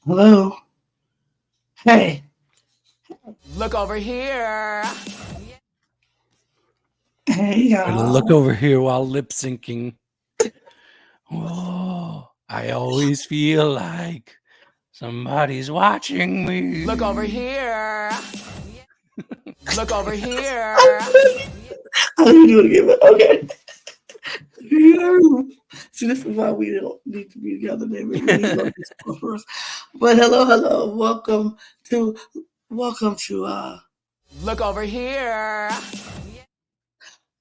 Hello. Hey. Look over here. Hey, y'all. Look over here while lip syncing. Oh, I always feel like somebody's watching me. Look over here. Look over here. How do you do it again? Okay. See, this is why we don't need to be together, David. We need to go first. But hello. Welcome to Look over here.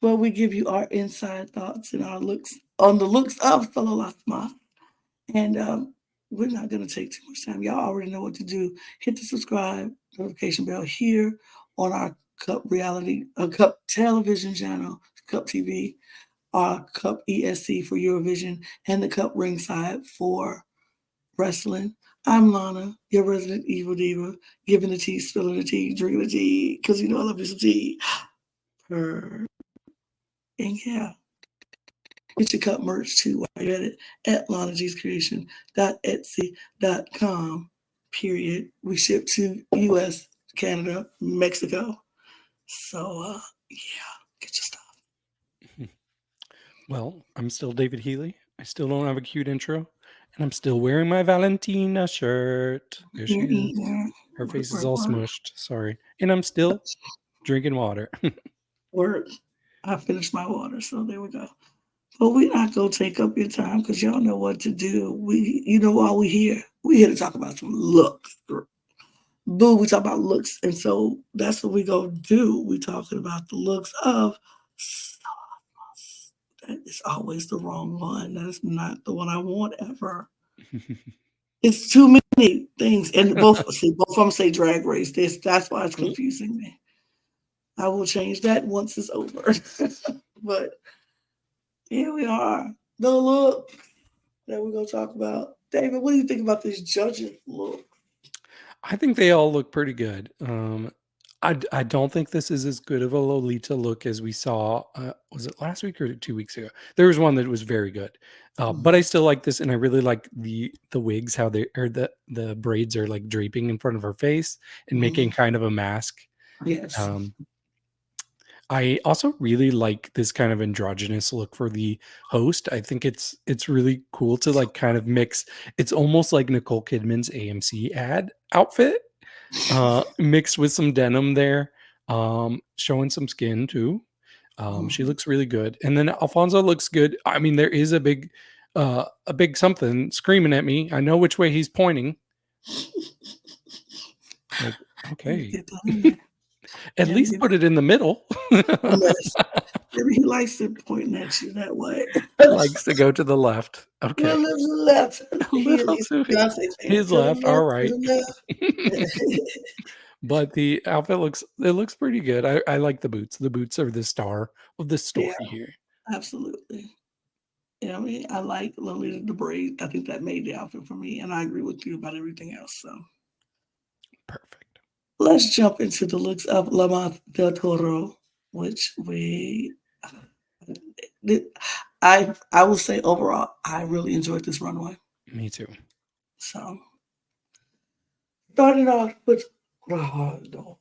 where we give you our inside thoughts and our looks on the looks of fellow Las Mas. And we're not going to take too much time. Y'all already know what to do. Hit the subscribe notification bell here on our Cup television channel, Cup TV, our Cup ESC for Eurovision, and the Cup Ringside for wrestling. I'm Lana, your resident evil diva, giving the tea, spilling the tea, drinking the tea, because you know I love me some tea. And yeah, get your cup merch too while you're at it at lanagcreation.etsy.com, period. We ship to US, Canada, Mexico. So, yeah, get your stuff. Well, I'm still David Healy. I still don't have a cute intro. And I'm still wearing my Valentina shirt. There she is. Her face is all smushed. Sorry. And I'm still drinking water. Work. I finished my water, so there we go. But we're not going to take up your time because y'all know what to do. You know why we here? We here to talk about some looks. Boo, we talk about looks. And so that's what we going to do. We talking about the looks of that is always the wrong one. That is not the one I want ever. It's too many things. And both of them say drag race. That's why it's confusing me. I will change that once it's over. But here we are. The look that we're going to talk about. David, what do you think about this judges look? I think they all look pretty good. I don't think this is as good of a Lolita look as we saw. Was it last week or 2 weeks ago? There was one that was very good, but I still like this, and I really like the wigs, how they or the braids are like draping in front of her face and making kind of a mask. Yes. I also really like this kind of androgynous look for the host. I think it's really cool to like kind of mix. It's almost like Nicole Kidman's AMC ad outfit. Mixed with some denim there, showing some skin too. She looks really good. And then Alfonso looks good. I mean, there is a big something screaming at me. I know which way he's pointing. Like, okay. At least put it in the middle. Yes. Maybe he likes it pointing at you that way. He likes to go to the left. Okay. Left. His left. All right. But the outfit looks pretty good. I like the boots. The boots are the star of the story here. Absolutely. Yeah, I mean, I like Lolita the braid. I think that made the outfit for me, and I agree with you about everything else. So perfect. Let's jump into the looks of Mas Del Toro, which I will say overall, I really enjoyed this runway. Me too. So starting off with Gvajardo.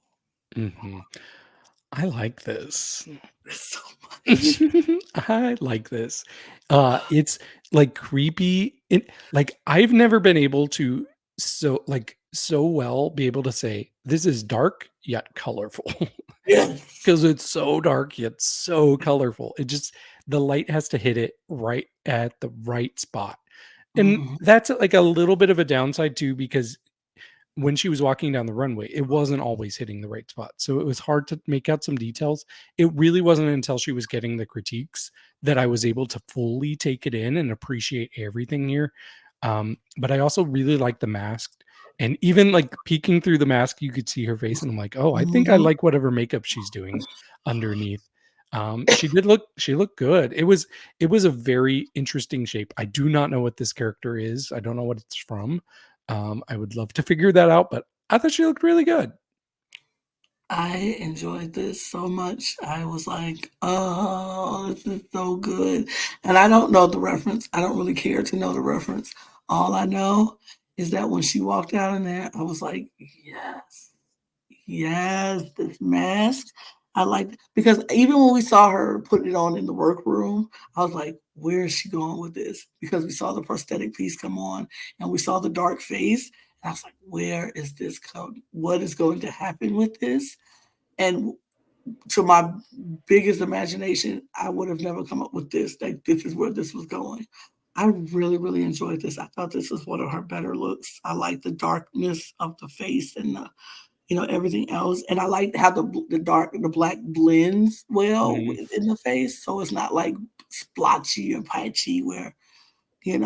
I like this so much. I like this. It's like creepy. Like I've never been able to so well be able to say this is dark yet colorful. Yeah, because it's so dark yet so colorful. It just the light has to hit it right at the right spot, and that's like a little bit of a downside too, because when she was walking down the runway, it wasn't always hitting the right spot. So it was hard to make out some details. It really wasn't until she was getting the critiques that I was able to fully take it in and appreciate everything here. But I also really like the mask. And even like peeking through the mask, you could see her face. And I'm like, oh, I think I like whatever makeup she's doing underneath. She looked good. It was a very interesting shape. I do not know what this character is. I don't know what it's from. I would love to figure that out, but I thought she looked really good. I enjoyed this so much. I was like, oh, this is so good. And I don't know the reference. I don't really care to know the reference. All I know is that when she walked out in there, I was like, yes, yes, this mask. I like because even when we saw her put it on in the workroom, I was like, where is she going with this? Because we saw the prosthetic piece come on and we saw the dark face. And I was like, where is this going? What is going to happen with this? And to my biggest imagination, I would have never come up with this. Like this is where this was going. I really, really enjoyed this. I thought this was one of her better looks. I like the darkness of the face and the, everything else. And I like how the black blends well Mhm. in the face. So it's not like splotchy and patchy where, you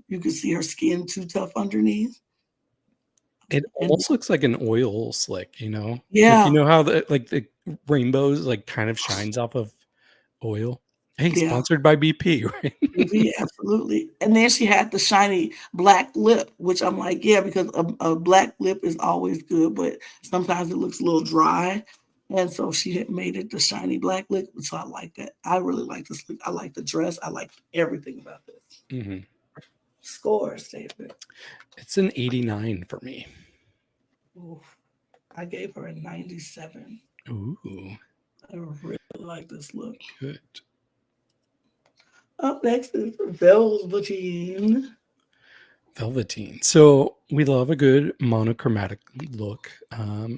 can see her skin too tough underneath. It And almost looks like an oil slick, Like, yeah, how the rainbows, like, kind of shines off of oil? Hey, yeah. sponsored by BP, right? Mhm, absolutely. And then she had the shiny black lip, which I'm like, yeah, because a black lip is always good, but sometimes it looks a little dry. And so she had made it the shiny black lip. So I like that. I really like this look. I like the dress. I like everything about this. Mhm. Scores, David. It's an 89 for me. Oof. I gave her a 97. Ooh, I really like this look. good. Up next is Velvetine. Velvetine. So we love a good monochromatic look.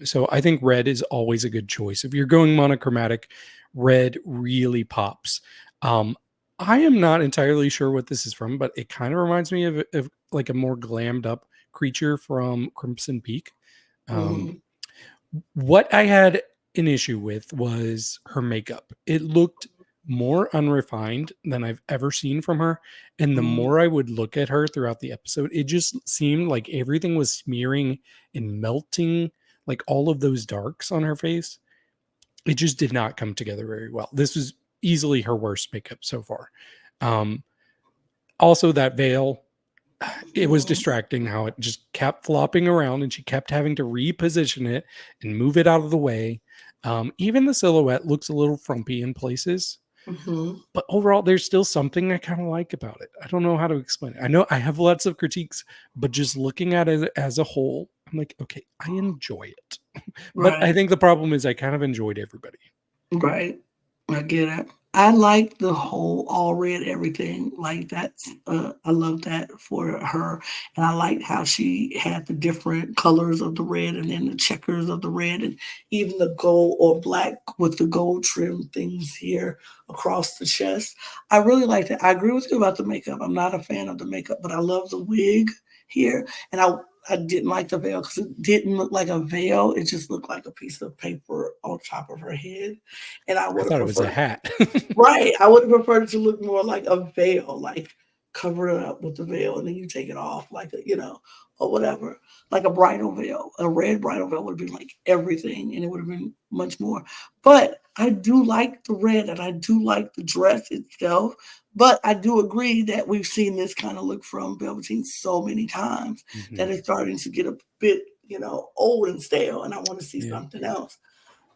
So I think red is always a good choice. If you're going monochromatic, red really pops. Um, I am not entirely sure what this is from, but it kind of reminds me of like a more glammed up creature from Crimson Peak. Um, Mhm. what I had an issue with was her makeup. It looked more unrefined than I've ever seen from her. And the Mhm. more I would look at her throughout the episode, it just seemed like everything was smearing and melting, like all of those darks on her face. It just did not come together very well. This was easily her worst makeup so far. Um, Also, that veil, it was Mhm. distracting how it just kept flopping around and she kept having to reposition it and move it out of the way. Even the silhouette looks a little frumpy in places, Mhm. but overall, there's still something I kind of like about it. I don't know how to explain it. I know I have lots of critiques, but just looking at it as a whole, I'm like, okay, I enjoy it. But I Right. think the problem is I kind of enjoyed everybody. Right. I get it. I like the whole all red everything. Like that's I love that for her. And I liked how she had the different colors of the red and then the checkers of the red and even the gold or black with the gold trim things here across the chest. I really liked it. I agree with you about the makeup. I'm not a fan of the makeup, but I love the wig here. And I didn't like the veil because it didn't look like a veil. It just looked like a piece of paper on top of her head. And I I would have thought it was a preferred, hat. right, I would have preferred it to look more like a veil, like cover it up with the veil and then you take it off like or whatever, like a bridal veil. A red bridal veil would have been like everything and it would have been much more. But I do like the red and I do like the dress itself. But I do agree that we've seen this kind of look from Velveteen so many times that Mhm. it's starting to get a bit, old and stale, and I want to see Yeah. something else.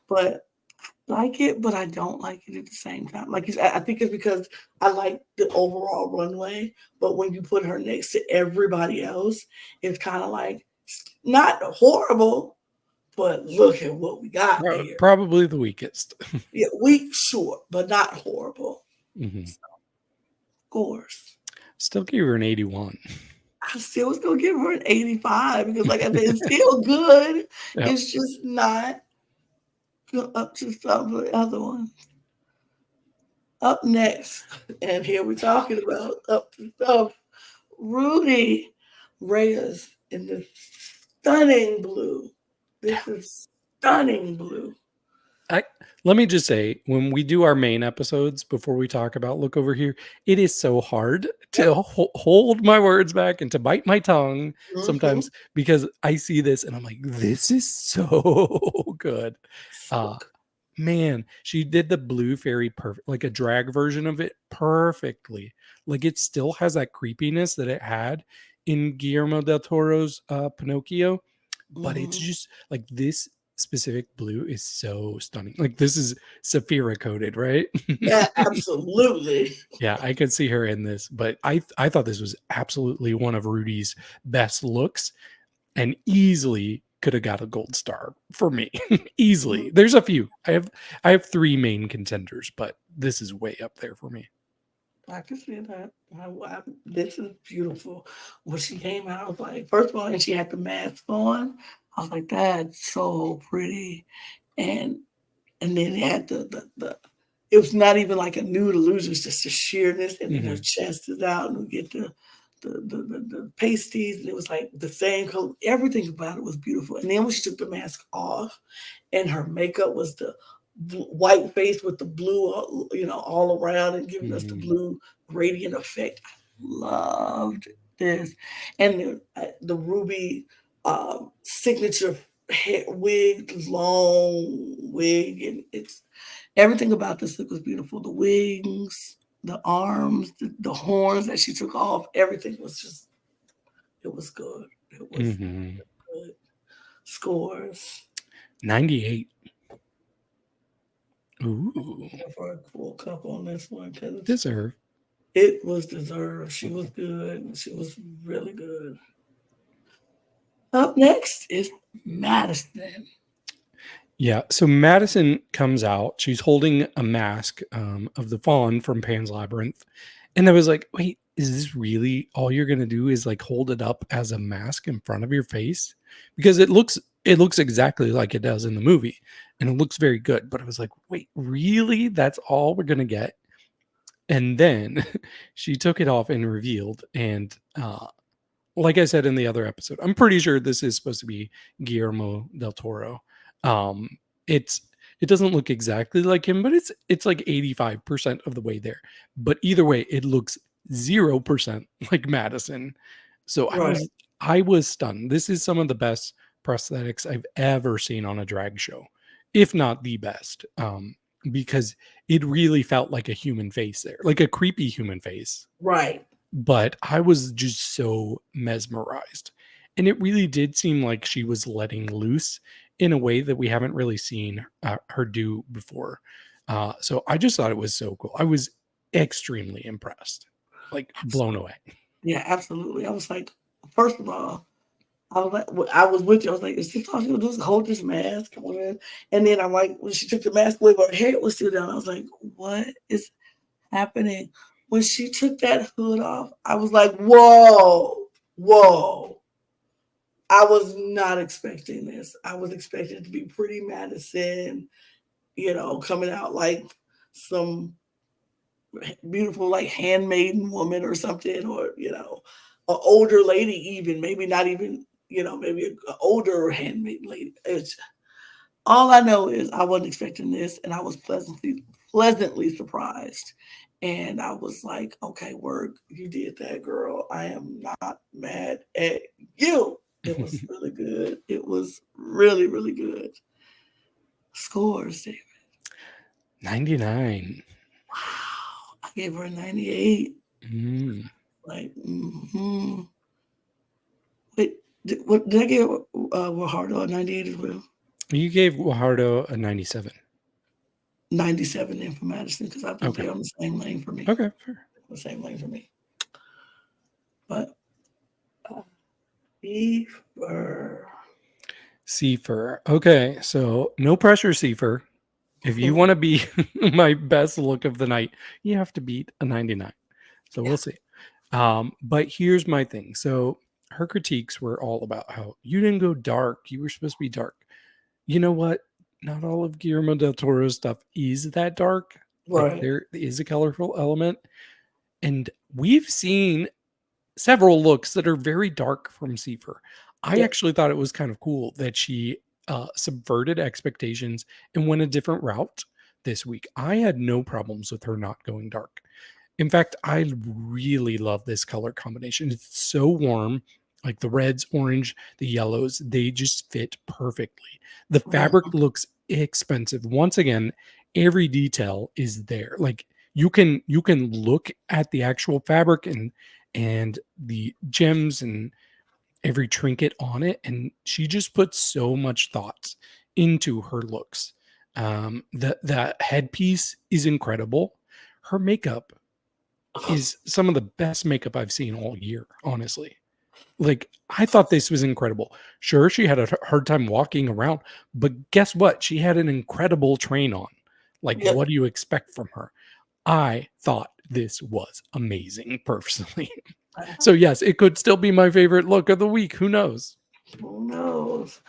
But like it, but I don't like it at the same time. Like I think it's because I like the overall runway, but when you put her next to everybody else, it's kind of like not horrible, but look at what we got here. Probably the weakest. Yeah, weak, sure, but not horrible. Mhm. Scores. Still give her an 81. I still was gonna give her an 85 because, like I said, it's still good. Yeah. It's just not up to some of the other ones. Up next, and here we're talking about up to stuff. Rudy Reyes in the stunning blue. This is stunning blue. I Let me just say, when we do our main episodes, before we talk about Look Over Here, it is so hard to Yep. hold my words back and to bite my tongue Mhm. sometimes because I see this and I'm like, this is so good. So Uh, good. man, she did the blue fairy perfect, like a drag version of it perfectly. Like it still has that creepiness that it had in Guillermo del Toro's Pinocchio, but it's Mhm. just like this specific blue is so stunning. Like this is Saphira coated, right? Yeah, absolutely. Yeah, I could see her in this, but I thought this was absolutely one of Rudy's best looks and easily could have got a gold star for me. Easily. Mhm. There's a few. I have three main contenders, but this is way up there for me. I can see that. This is beautiful. When she came out, I was like, first of all, and she had the mask on. I was like, that's so pretty. And and then it had the it was not even like a nude illusion, it's just the sheerness, and then her Mhm. chest is out, and we get the pasties, and it was like the same color. Everything about it was beautiful. And then when she took the mask off, and her makeup was the white face with the blue, all around and giving us the Mhm. blue radiant effect. I loved this, and the ruby signature hair wig, long wig, and it's everything about this look was beautiful. The wings, the arms, the horns that she took off, everything was just it was good. It was Mhm. good. Scores. 98. Ooh. Give her a full cup on this one because Deserve. it was deserved. She was good. She was really good. Up next is Madison. Yeah. So Madison comes out. She's holding a mask of the fawn from Pan's Labyrinth. And I was like, wait, is this really all you're gonna do is like hold it up as a mask in front of your face? Because it looks exactly like it does in the movie. And it looks very good. But I was like, wait, really? That's all we're gonna get? And then she took it off and revealed. And like I said in the other episode, I'm pretty sure this is supposed to be Guillermo del Toro. Um, it's it doesn't look exactly like him, but it's like 85% of the way there. But either way, it looks 0% like Madison. So I Right. was I was stunned. This is some of the best prosthetics I've ever seen on a drag show, if not the best. Because it really felt like a human face there, like a creepy human face, Right. but I was just so mesmerized. And it really did seem like she was letting loose in a way that we haven't really seen her do before. So I just thought it was so cool. I was extremely impressed, like blown away. Yeah, absolutely. I was like, first of all, I was like, I was with you. I was like, is this all she gonna do is hold this mask on in? And then I'm like, when she took the mask away, her hair was still down. I was like, what is happening? When she took that hood off, I was like, whoa, whoa. I was not expecting this. I was expecting it to be pretty Madison, coming out like some beautiful, like handmaiden woman or something, or, an older lady, even, maybe not even, maybe an older handmaiden lady. It's all I know is I wasn't expecting this, and I was pleasantly surprised. And I was like, okay, work, you did that, girl. I am not mad at you. It was really good. It was really, really good. Scores, David. 99. Wow. I gave her a 98. Mm. Like, Wait, did I give Gvajardo a 98 as well? You gave Gvajardo a 97. 97 then for Madison because I think Okay. they're on the same lane for me. Okay. Fair. The same lane for me. But C-Pher. C-Pher. Okay. So no pressure, C-Pher. If you want to be my best look of the night, you have to beat a 99. So Yeah. we'll see. But here's my thing. So her critiques were all about how you didn't go dark. You were supposed to be dark. You know what? Not all of Guillermo del Toro's stuff is that dark. Like Right. there is a colorful element. And we've seen several looks that are very dark from C-Pher. I Yeah. actually thought it was kind of cool that she subverted expectations and went a different route this week. I had no problems with her not going dark. In fact, I really love this color combination. It's so warm. Like the reds, orange, the yellows, they just fit perfectly. The fabric Mhm. looks expensive. Once again, every detail is there. Like you can look at the actual fabric and the gems and every trinket on it, and she just puts so much thought into her looks. The headpiece is incredible. Her makeup is some of the best makeup I've seen all year, honestly. Like, I thought this was incredible. Sure, she had a hard time walking around, but guess what? She had an incredible train on. Like, Yep. what do you expect from her? I thought this was amazing, personally. So, yes, it could still be my favorite look of the week. Who knows? Who knows?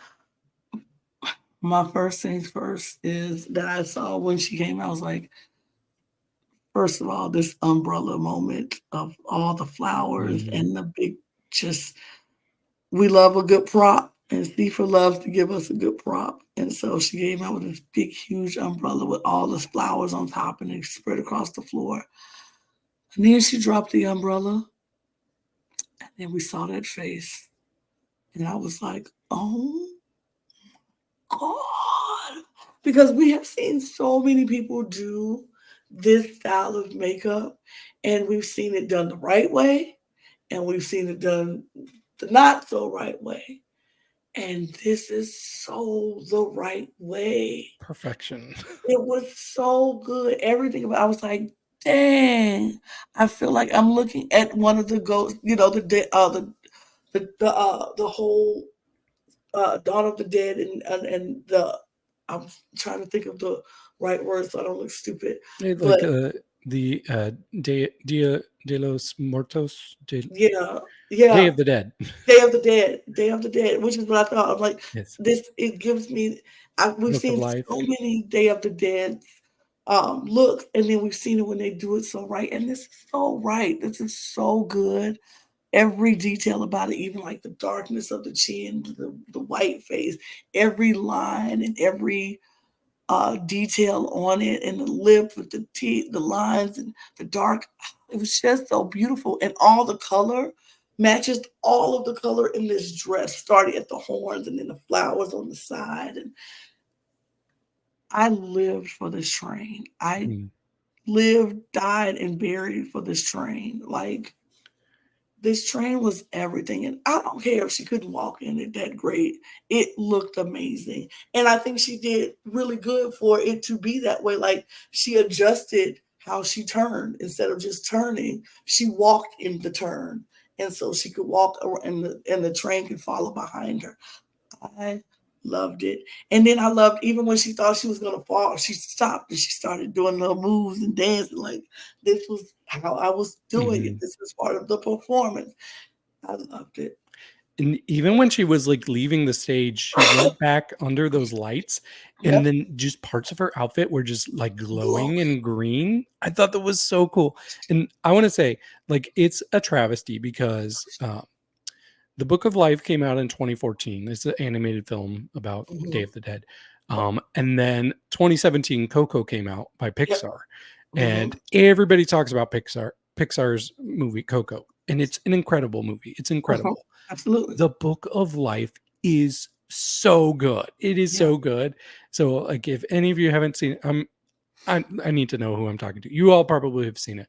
My first things first is that I saw when she came out, I was like, first of all, this umbrella moment of all the flowers and the big, just, we love a good prop, and C-Pher loves to give us a good prop. And so she came out with this big, huge umbrella with all the flowers on top and it spread across the floor. And then she dropped the umbrella, and then we saw that face. And I was like, oh God. Because we have seen so many people do this style of makeup, and we've seen it done the right way, and we've seen it done the not so right way. And this is so the right way. Perfection. It was so good. Everything about I was like, dang. I feel like I'm looking at one of the ghosts, the whole Dawn of the Dead and the I'm trying to think of the right words so I don't look stupid. Like But de los Muertos, yeah, Day yeah. of the Dead. Day of the Dead, which is what I thought. I'm like, Yes. this it gives me we've Book of seen Life. so many Day of the Dead looks, and then we've seen it when they do it so right. And this is so right. This is so good. Every detail about it, even like the darkness of the chin, the white face, every line and every detail on it, and the lip with the teeth, the lines, and the dark. It was just so beautiful, and all the color matches all of the color in this dress, starting at the horns and then the flowers on the side. And I lived for this train. I lived, died, and buried for this train. Like, this train was everything. And I don't care if she couldn't walk in it that great. It looked amazing. And I think she did really good for it to be that way. Like, she adjusted how she turned. Instead of just turning, she walked in the turn. And so she could walk around and the train could follow behind her. I loved it. And then I loved, even when she thought she was going to fall, she stopped and she started doing little moves and dancing. Like, this was how I was doing it. This was part of the performance. I loved it. And even when she was like leaving the stage, she went back under those lights, and Yep. then just parts of her outfit were just like glowing and green. I thought that was so cool. And I want to say, like, it's a travesty because the Book of Life came out in 2014. It's an animated film about Day of the Dead. And then 2017, Coco came out by Pixar. And everybody talks about Pixar's movie Coco. And it's an incredible movie. It's incredible. Absolutely. The Book of Life is so good. It is so good. So, like, if any of you haven't seen it, I need to know who I'm talking to. You all probably have seen it.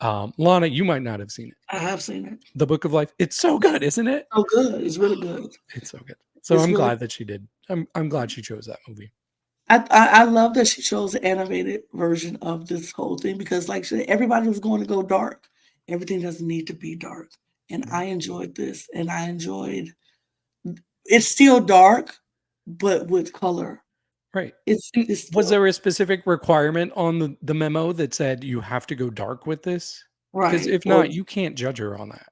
Lana, you might not have seen it. I have seen it. The Book of Life. It's so good, isn't it? So good. It's really good. It's so good. So It's I'm really glad that she did. I'm glad she chose that movie. I love that she chose the animated version of this whole thing because, like she said, everybody was going to go dark. Everything doesn't need to be dark. And I enjoyed this, and I enjoyed it's still dark, but with color. Right. It's Was still there a specific requirement on the memo that said you have to go dark with this? Because right. if not, you can't judge her on that.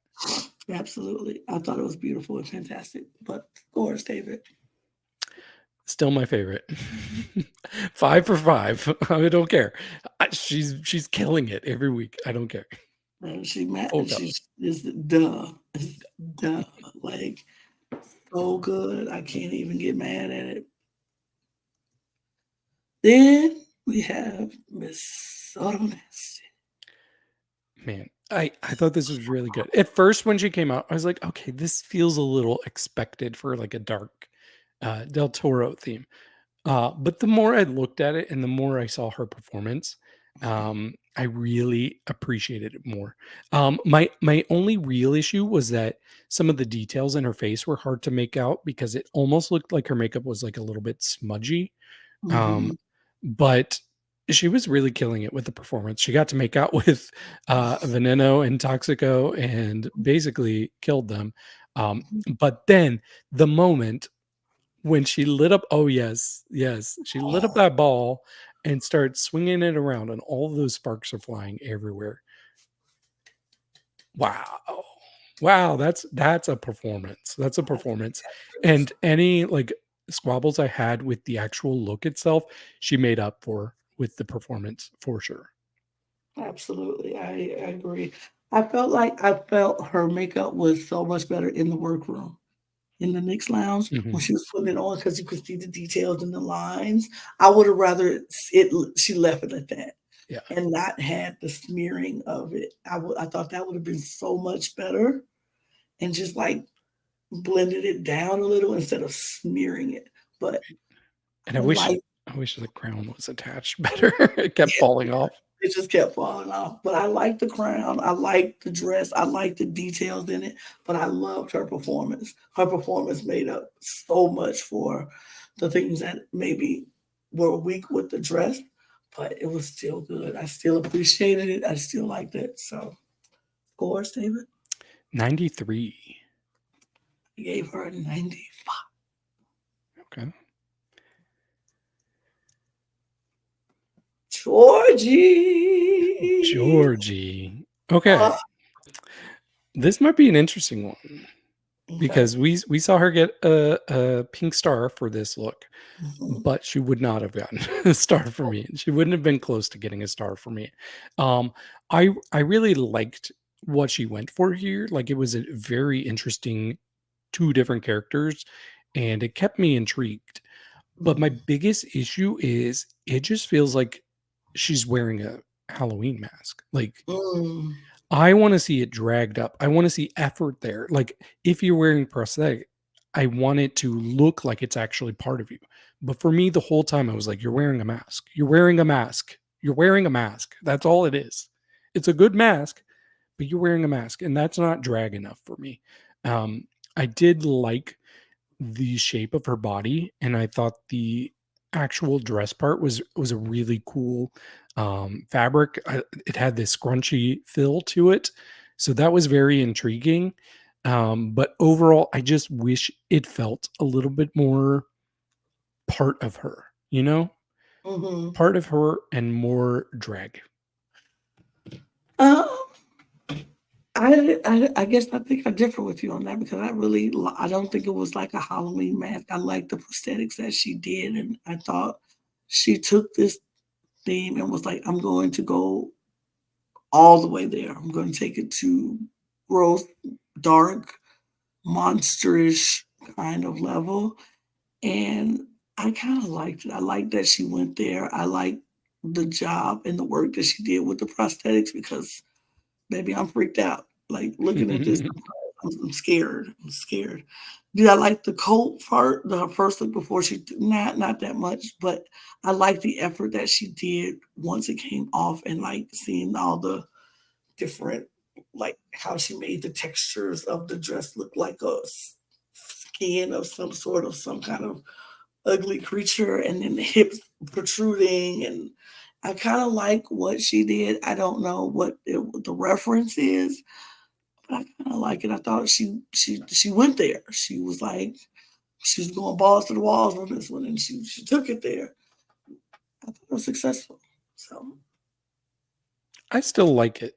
Absolutely. I thought it was beautiful and fantastic. But scores, David. Still my favorite. 5 for 5. I don't care. She's killing it every week. I don't care. And she's duh. Like, so good. I can't even get mad at it. Then we have Miss Soro Nasty. Man, I thought this was really good. At first, when she came out, I was like, okay, this feels a little expected for like a dark Del Toro theme. But the more I looked at it and the more I saw her performance, I really appreciated it more. My only real issue was that some of the details in her face were hard to make out because it almost looked like her makeup was like a little bit smudgy. Um, Mhm. but she was really killing it with the performance. She got to make out with Veneno and Toxico and basically killed them. But then the moment when she lit up, oh yes, yes, she lit up that ball and started swinging it around, and all of those sparks are flying everywhere. Wow. Wow, that's a performance. That's a I think performance. that was And any like squabbles I had with the actual look itself, she made up for with the performance for sure. absolutely. I agree. I felt her makeup was so much better in the workroom, in the Nick's lounge when Mhm. she was putting it on because you could see the details and the lines. I would have rather she left it at that Yeah. and not had the smearing of it. I thought that would have been so much better and just like blended it down a little instead of smearing it. But And I like I wish the crown was attached better. It kept falling off. it just kept falling off. But I like the crown. I like the dress. I like the details in it. But I loved her performance. Her performance made up so much for the things that maybe were weak with the dress, but it was still good. I still appreciated it. I still liked it. So, scores, David, 93. I gave her a 95. Okay. Georgie. Georgie. Okay. Uh, This might be an interesting one okay. because we saw her get a pink star for this look, Mhm. but she would not have gotten a star for me. She wouldn't have been close to getting a star for me. Um, I really liked what she went for here. Like it was a very interesting two different characters, and it kept me intrigued. But my Mhm. biggest issue is it just feels like she's wearing a Halloween mask. Like Mm. I wanna see it dragged up. I wanna see effort there. Like, if you're wearing prosthetic, I want it to look like it's actually part of you. But for me, the whole time, I was like, "You're wearing a mask. You're wearing a mask. You're wearing a mask. That's all it is. It's a good mask, but you're wearing a mask," and that's not drag enough for me. I did like the shape of her body, and I thought the actual dress part was a really cool fabric. It had this scrunchy fill to it, so that was very intriguing. But overall, I just wish it felt a little bit more part of her, you know, Mhm. part of her and more drag. Um, I guess I think I differ with you on that because I don't think it was like a Halloween mask. I like the prosthetics that she did, and I thought she took this theme and was like, "I'm going to go all the way there. I'm going to take it to gross, dark, monsterish kind of level." And I kind of liked it. I liked that she went there. I like the job and the work that she did with the prosthetics because baby, I'm freaked out. Like looking at this, I'm scared. I'm scared. Did I like the cold part, the first look before not that much, but I like the effort that she did once it came off and like seeing all the different like how she made the textures of the dress look like skin of some kind of ugly creature and then the hips protruding and I kind of like what she did. I don't know what the reference is, but I kind of like it. I thought she went there. She was like she was going balls to the walls on this one, and she took it there. I thought it was successful. So I still like it,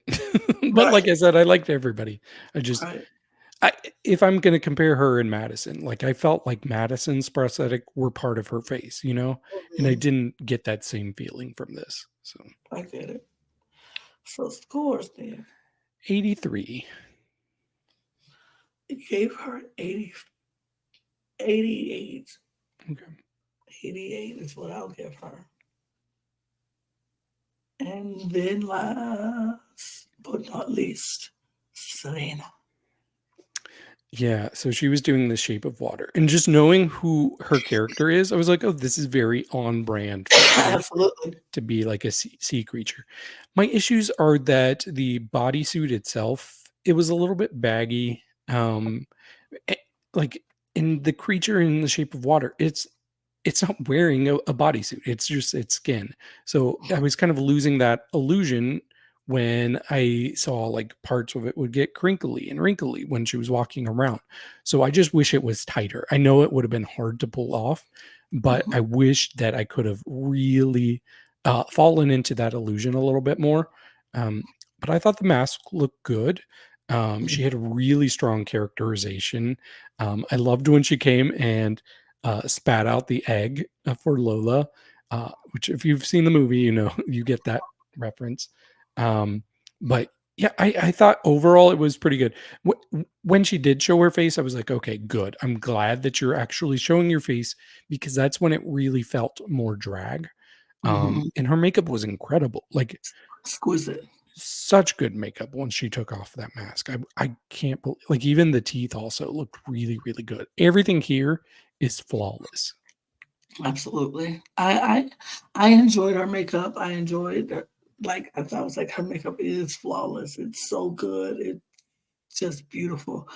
but like right, I said, I liked everybody. I just right. I if I'm gonna compare her and Madison, like, I felt like Madison's prosthetic were part of her face, you know, and I Mhm. didn't get that same feeling from this, so I get it. So scores then. 83. It gave her 88. Okay. 88 is what I'll give her. And then last but not least, Sirena. Yeah, so she was doing The Shape of Water. And just knowing who her character is, I was like, oh, this is very on brand for her Absolutely. to be like a sea creature. My issues are that the bodysuit itself, it was a little bit baggy. Eh, like in the creature in The Shape of Water, it's not wearing a bodysuit. It's just its skin. So I was kind of losing that illusion when I saw like parts of it would get crinkly and wrinkly when she was walking around. So I just wish it was tighter. I know it would have been hard to pull off, but I wish that I could have really fallen into that illusion a little bit more. Um, but I thought the mask looked good. She had a really strong characterization. I loved when she came and spat out the egg for Lola, which if you've seen the movie, you know you get that reference. But yeah, I thought overall it was pretty good. When she did show her face, I was like, okay, good. I'm glad that you're actually showing your face because that's when it really felt more drag. And her makeup was incredible. Like Exquisite. such good makeup once she took off that mask. I can't believe, like even the teeth also looked really really good. Everything here is flawless. Absolutely. I enjoyed her makeup. I enjoyed her, like I thought it was like her makeup is flawless. It's so good. It's just beautiful.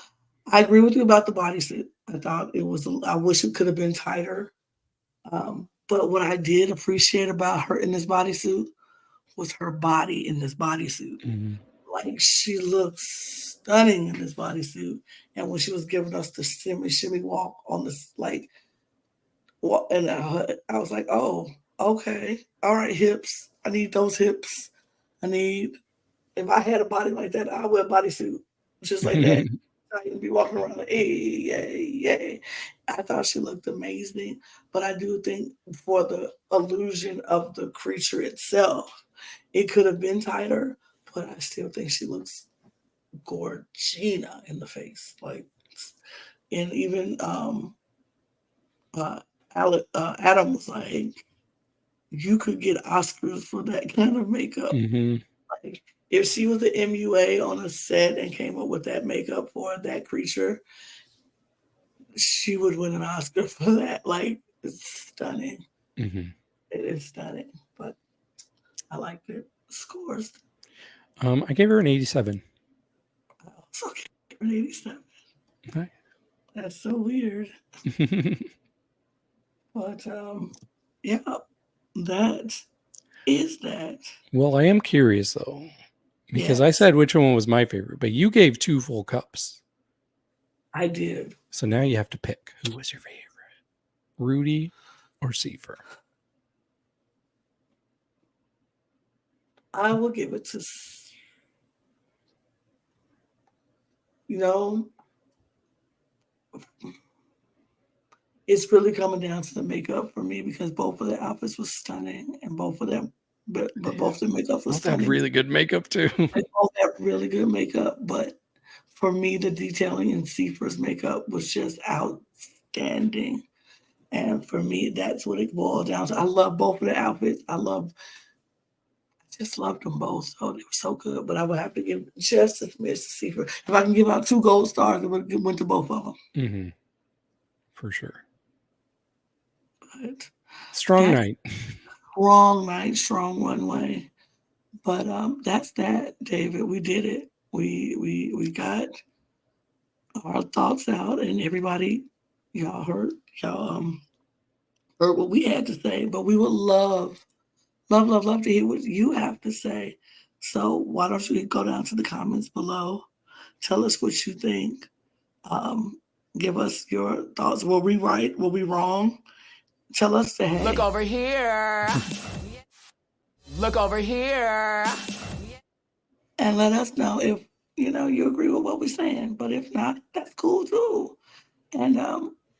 I agree with you about the bodysuit. I thought it was. I wish it could have been tighter. But what I did appreciate about her in this bodysuit was her body in this bodysuit. Mhm. Like she looks stunning in this bodysuit. And when she was giving us the shimmy walk on this, like, and I was like, oh, okay, all right, hips. I need those hips. I need. If I had a body like that, I'd wear a bodysuit just like that. I'd be walking around like, hey, yay, yay. I thought she looked amazing, but I do think for the illusion of the creature itself, it could have been tighter, but I still think she looks Georgiana in the face. Like, and even uh, Adam was like, you could get Oscars for that kind of makeup. Mhm. Like, if she was the MUA on a set and came up with that makeup for that creature, she would win an Oscar for that. Like, it's stunning. Mhm. It is stunning. But I liked it. Scores. I gave her an 87. I also gave her an 87. Okay. That's so weird. But yeah, that is that. Well, I am curious though, because I Yes, said which one was my favorite, but you gave 2 full cups. I did. So now you have to pick who was your favorite, Rudy or C-Pher. I will give it to, you know, it's really coming down to the makeup for me because both of the outfits was stunning and both of them, but both the makeup was Both had stunning. really good makeup too. They both have really good makeup, but for me, the detailing in C-Pher's makeup was just outstanding. And for me, that's what it boiled down to. I love both of the outfits. I just loved them both. So they were so good. But I would have to give just a smidge to C-Pher. If I can give out 2 gold stars, I would have went to both of them. Mm-hmm. For sure. But Strong that's night. strong night, strong runway. But that's that, David. We did it. We got our thoughts out, and everybody, y'all heard what we had to say. But we would love to hear what you have to say. So why don't you go down to the comments below? Tell us what you think. Um, give us your thoughts. Were we right? Were we wrong? Tell us to hey. Look over here. Look over here. And let us know if you agree with what we're saying. But if not, that's cool too. And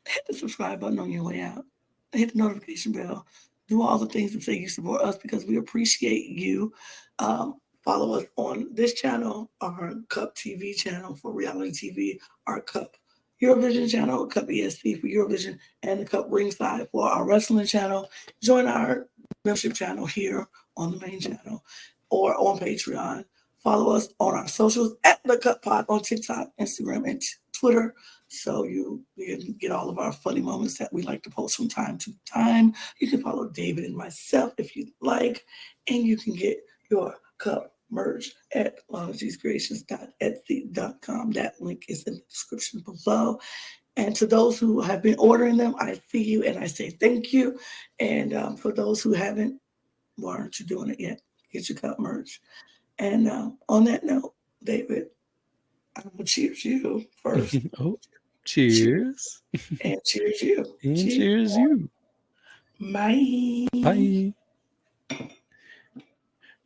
hit the subscribe button on your way out. Hit the notification bell. Do all the things that say you support us because we appreciate you. Follow us on this channel, our Cup TV channel for reality TV, our Cup Eurovision channel, Cup ESP for Eurovision, and the Cup Ringside for our wrestling channel. Join our membership channel here on the main channel or on Patreon. Follow us on our socials at the Cup Pod on TikTok, Instagram, and Twitter. Twitter, so you can get all of our funny moments that we like to post from time to time. You can follow David and myself if you'd like, and you can get your cup merch at LanaG'sCreations.etsy.com. That link is in the description below. And to those who have been ordering them, I see you and I say thank you. And for those who haven't, why aren't you doing it yet? Get your cup merch. And on that note, David, I will cheers you first. Oh, cheers. And cheers you. And cheers you. Bye. Bye.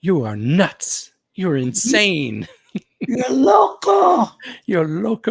You are nuts. You're insane. You're loco. You're loco.